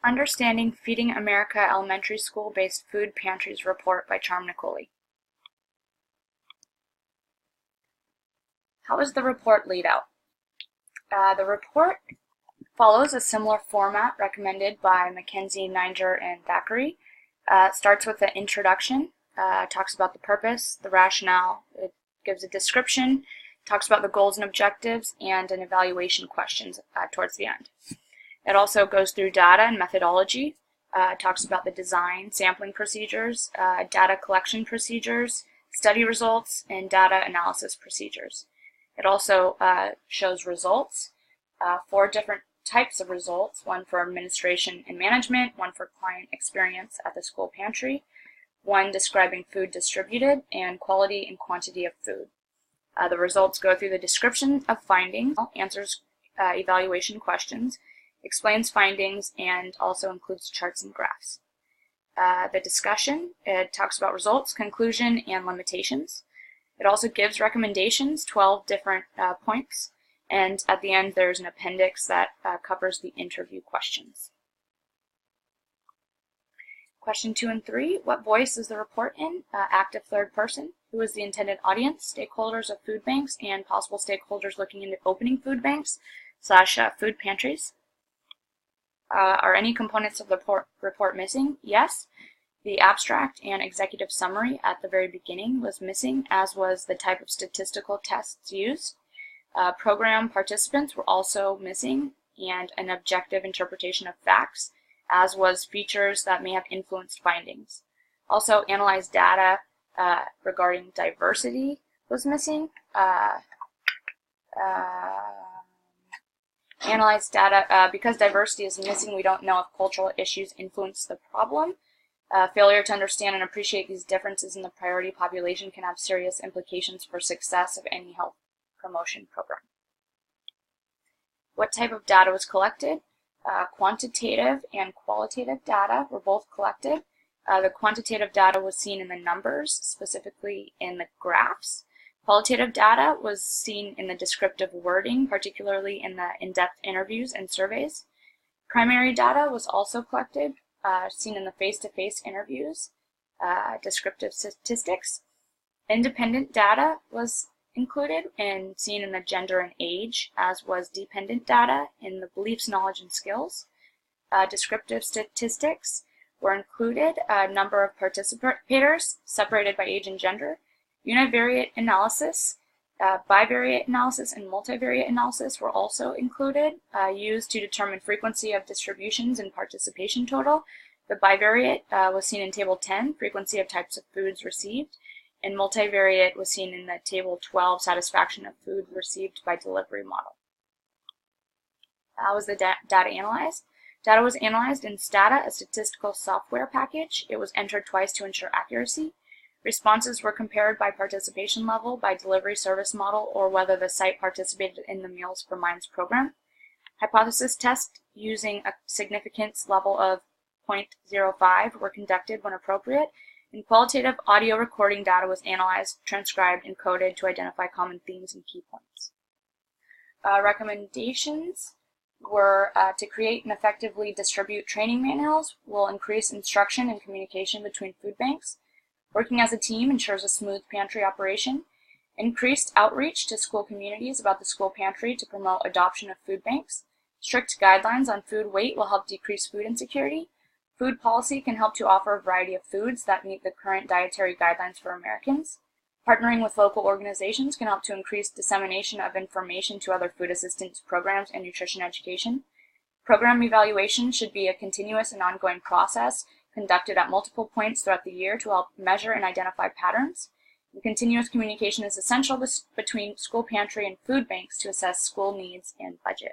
Understanding Feeding America Elementary School-Based Food Pantries Report by Charm-CaseStudy7. How is the report laid out? The report follows a similar format recommended by Mackenzie, Ninger, and Thackeray. It starts with an introduction, talks about the purpose, the rationale, it gives a description, talks about the goals and objectives, and an evaluation questions towards the end. It also goes through data and methodology, talks about the design, sampling procedures, data collection procedures, study results, and data analysis procedures. It also shows results, 4 different types of results, one for administration and management, one for client experience at the school pantry, one describing food distributed, and quality and quantity of food. The results go through the description of findings, answers evaluation questions, explains findings, and also includes charts and graphs. The discussion, it talks about results, conclusion, and limitations. It also gives recommendations, 12 different points, and at the end there's an appendix that covers the interview questions. Question 2 and 3, what voice is the report in? Active third person. Who is the intended audience? Stakeholders of food banks and possible stakeholders looking into opening food banks / food pantries. Are any components of the report missing? Yes. The abstract and executive summary at the very beginning was missing, as was the type of statistical tests used. Program participants were also missing, and an objective interpretation of facts, as was features that may have influenced findings. Also, analyzed data regarding diversity was missing. Analyzed data, because diversity is missing, we don't know if cultural issues influence the problem. Failure to understand and appreciate these differences in the priority population can have serious implications for success of any health promotion program. What type of data was collected? Quantitative and qualitative data were both collected. The quantitative data was seen in the numbers, specifically in the graphs. Qualitative data was seen in the descriptive wording, particularly in the in-depth interviews and surveys. Primary data was also collected, seen in the face-to-face interviews, descriptive statistics. Independent data was included and seen in the gender and age, as was dependent data in the beliefs, knowledge, and skills. Descriptive statistics were included, a number of participators separated by age and gender. Univariate analysis, bivariate analysis, and multivariate analysis were also included, used to determine frequency of distributions and participation total. The bivariate was seen in Table 10, frequency of types of foods received, and multivariate was seen in the Table 12, satisfaction of food received by delivery model. How was the data analyzed? Data was analyzed in Stata, a statistical software package. It was entered twice to ensure accuracy. Responses were compared by participation level, by delivery service model, or whether the site participated in the Meals for Minds program. Hypothesis tests using a significance level of 0.05 were conducted when appropriate, and qualitative audio recording data was analyzed, transcribed, and coded to identify common themes and key points. Recommendations were to create and effectively distribute training manuals, will increase instruction and communication between food banks. Working as a team ensures a smooth pantry operation. Increased outreach to school communities about the school pantry to promote adoption of food banks. Strict guidelines on food weight will help decrease food insecurity. Food policy can help to offer a variety of foods that meet the current dietary guidelines for Americans. Partnering with local organizations can help to increase dissemination of information to other food assistance programs and nutrition education. Program evaluation should be a continuous and ongoing process conducted at multiple points throughout the year to help measure and identify patterns. And continuous communication is essential between school pantry and food banks to assess school needs and budget.